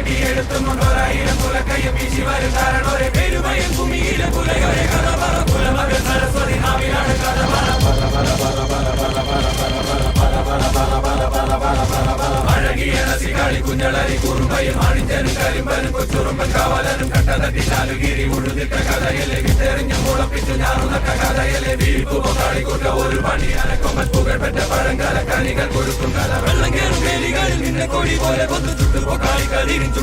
അടിയെടുത്തും കൊണ്ടൊരായിരം കുലക്കയ്യും വീശി വരും കാരണോരെ പെരുമയും ഭൂമിയിലെ പുലയോരെ കഥ പറ കുലമകൾ സരസ്വതി നാവിലാണ് കഥ അഴകിയ നസികാളി കുഞ്ഞളരി കുറുമ്പയും ആണിഞ്ചനും കരിമ്പനും കൊച്ചുറുമ്പൻ കാവലനും കട്ടതട്ടി ശാലുഗിരി ഉഴുതിട്ട കഥയിലെ വിട്ടെറിഞ്ഞു മുളപ്പിച്ചു ഞാറുന്നട്ട കഥയിലെ വീഴ്പു പൊക്കാളിക്കൂട്ട ഒരു പണിയാനക്കൊമ്പൻ പുകഴ്പെറ്റ പഴങ്കാല കനികൾ കൊടുക്കും കഥ വെള്ളം കേറും വേലികളിൽ നിന്നെ കൊടി പോലെ കൊന്നു ചുട്ടു പൊക്കാളിക്കരിച്ചുണ്ട